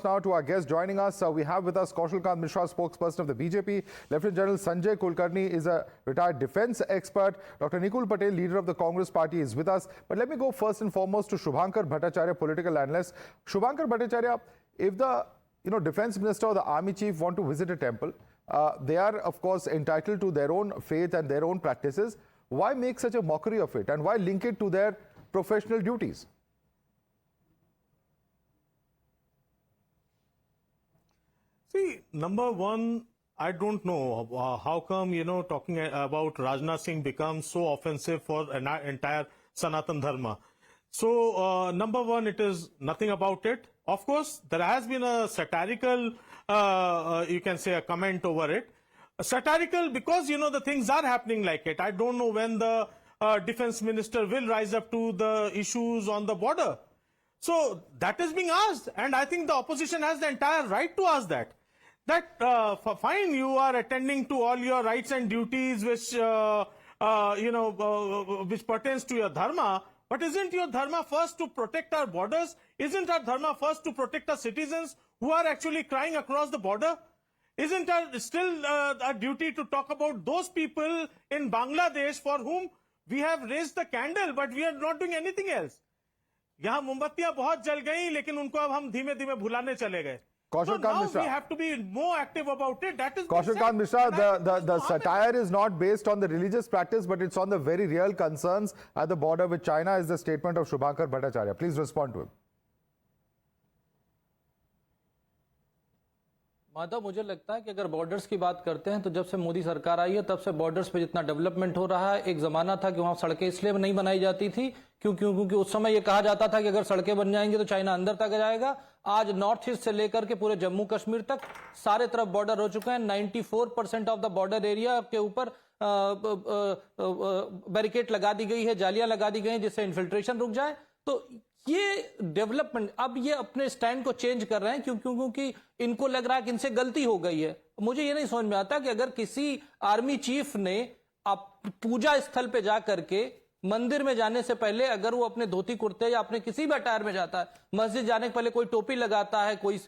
now to our guest joining us. We have with us Kaushal Kant Mishra, spokesperson of the BJP. Lieutenant General Sanjay Kulkarni is a retired defense expert. Dr. Nikul Patel, leader of the Congress party, is with us. But let me go first and foremost to Shubhankar Bhattacharya, political analyst. Shubhankar Bhattacharya, if the defense minister or the army chief want to visit a temple, they are of course entitled to their own faith and their own practices. Why make such a mockery of it, and why link it to their professional duties? See, number one, I don't know how come, talking about Rajnath Singh becomes so offensive for an entire Sanatan Dharma. So, number one, it is nothing about it. Of course, there has been a satirical, you can say a comment over it. Satirical because, the things are happening like it. I don't know when the defense minister will rise up to the issues on the border. So, that is being asked, and I think the opposition has the entire right to ask that. Fine, you are attending to all your rights and duties which, which pertains to your dharma, but isn't your dharma first to protect our borders? Isn't our dharma first to protect our citizens who are actually crying across the border? Isn't our still a duty to talk about those people in Bangladesh for whom we have raised the candle, but we are not doing anything else? यहाँ मोमबत्तियां बहुत जल गई, लेकिन उनको अब हम धीमे-धीमे भुलाने चले गए. Kaushal Kant Mishra, we have to be more active about it. That is Kaushal Kant Mishra, the satire is not based on the religious practice, but it's on the very real concerns at the border with China, is the statement of Shubhankar Bhattacharya. Please respond to him. Madhav, मुझे लगता है कि अगर borders की बात करते हैं तो जब से मोदी सरकार आई है तब से बॉर्डर्स पे जितना डेवलपमेंट हो रहा है, एक जमाना था कि वहां सड़कें इसलिए नहीं बनाई जाती थी क्योंकि उस समय ये कहा जाता था कि अगर सड़कें बन जाएंगी तो चाइना अंदर तक जाएगा. आज नॉर्थ ईस्ट से लेकर के पूरे जम्मू कश्मीर तक सारे तरफ बॉर्डर हो चुके हैं. 94% ऑफ द बॉर्डर एरिया के ऊपर बैरिकेड लगा दी गई है, जालियां लगा दी गई हैं जिससे इन्फिल्ट्रेशन रुक जाए. तो ये डेवलपमेंट, अब ये अपने स्टैंड को चेंज कर रहे हैं क्योंकि इनको लग रहा है कि इनसे गलती हो गई है. मुझे ये नहीं समझ में आता कि अगर किसी आर्मी चीफ ने पूजा स्थल पे जा करके मंदिर में जाने से पहले अगर वो अपने धोती कुर्ते या अपने किसी भी अटायर में जाता है, मस्जिद जाने के पहले कोई टोपी लगाता है, कोई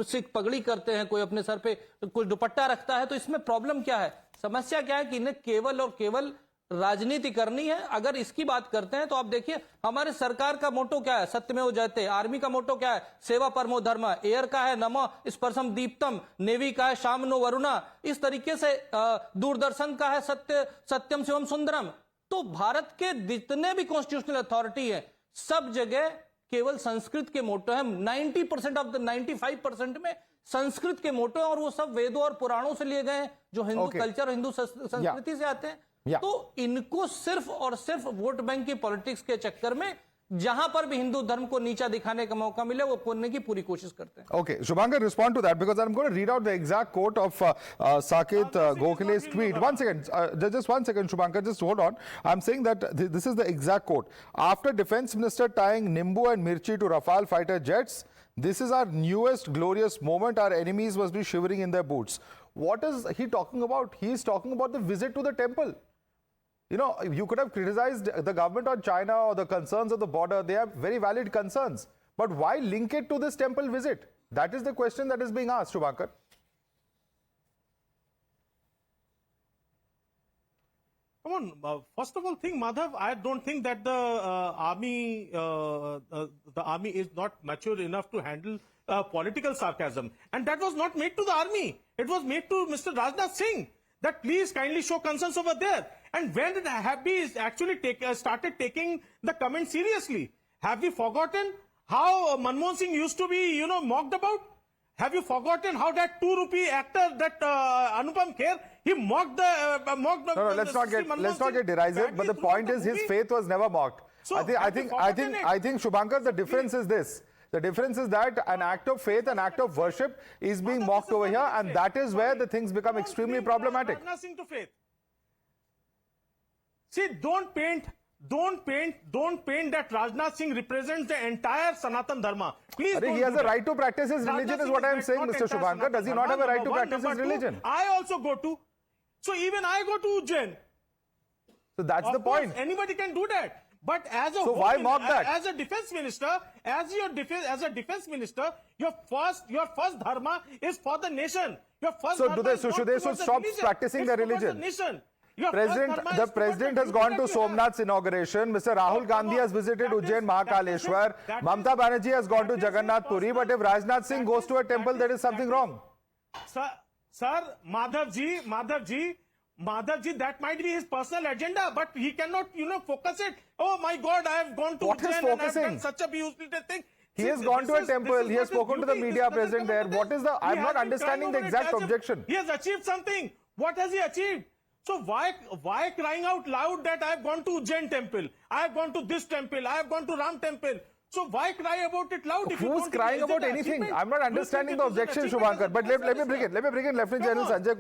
सिख पगड़ी करते हैं, कोई अपने सर पे कोई दुपट्टा रखता है, तो इसमें प्रॉब्लम क्या है? समस्या क्या है कि इन्हें केवल और केवल राजनीति करनी है. अगर इसकी बात करते हैं तो आप देखिए हमारे सरकार का मोटो क्या है, सत्यमेव जयते. आर्मी का मोटो क्या है, सेवा परमो धर्म. एयर का है नमो स्पर्शम दीप्तम. नेवी का है शामनो वरुणा. इस तरीके से दूरदर्शन का है सत्यम शिवम सुंदरम. तो भारत के जितने भी कॉन्स्टिट्यूशनल अथॉरिटी है सब जगह केवल संस्कृत के मोटो है. 90% ऑफ द 95% में संस्कृत के मोटो है, और वो सब वेदों और पुराणों से लिए गए हैं जो हिंदू कल्चर और हिंदू संस्कृति से आते हैं. तो इनको सिर्फ और सिर्फ वोट बैंक की पॉलिटिक्स के चक्कर में जहां पर भी हिंदू धर्म को नीचा दिखाने का मौका मिले वो करने की पूरी कोशिश करते हैं. Okay, Shubhankar, respond to that because I'm going to read out the exact quote of Saket Gokhale's tweet. One second, just 1 second, Shubhankar, just hold on. I'm saying that this is the exact quote. After Defense Minister tying Nimbu and Mirchi to Rafale fighter jets, this is our newest glorious moment. Our enemies must be shivering in their boots. What is he talking about? He is talking about the visit to the temple. You could have criticized the government on China or the concerns of the border. They have very valid concerns. But why link it to this temple visit? That is the question that is being asked, Shubhankar. Come on, first of all, Madhav, I don't think that the army is not mature enough to handle political sarcasm. And that was not made to the army. It was made to Mr. Rajnath Singh. That please kindly show concerns over there. And when have we actually started taking the comment seriously? Have we forgotten how Manmohan Singh used to be, mocked about? Have you forgotten how that 2 rupee actor, that Anupam Kher, he mocked the No, let's not get derisive. But the point is, his faith was never mocked. So I think Shubhankar, the difference is this. The difference is that an act of faith, an act of worship is being mocked over here, and that is where the things become extremely problematic. See, don't paint that Rajnath Singh represents the entire Sanatan Dharma. Please he has a right to practice his religion, is what I am saying, Mr. Shubhankar. Does he not have a right to practice his religion? I also go to. So even I go to Ujjain. So that's the point. Anybody can do that. But as a So why mock that? As a defense minister, as a defense minister, your first dharma is for the nation. Your first So dharma do they- is so not should they towards the stop religion. practicing It's their towards religion? The nation. Your President, first dharma the is towards president the has gone to duty that you have. Somnath's inauguration. Mr. Rahul Gandhi has visited Ujjain Mahakaleshwar. that is- Mamta Banerjee has gone to that is his Jagannath Puri. But if personal- Rajnath Singh goes to a temple, there is something wrong. Sir, Madhavji, that might be his personal agenda, but he cannot, focus it. Oh my God, I have gone to What is Ujjain and I have focusing? done such a beautiful thing. He has gone to a temple. He has spoken to the media present there. What is the? I'm not understanding the exact objection. He has achieved something. What has he achieved? So why crying out loud that I have gone to Ujjain temple, I have gone to this temple, I have gone to Ram temple? So why cry about it loud? If you Who's don't think crying it is about an anything? achievement? I'm not Do you understanding think the it is an objection, achievement as a Shubhankar. But let me defense bring it. Let me bring in Lieutenant Come General on. Sanjay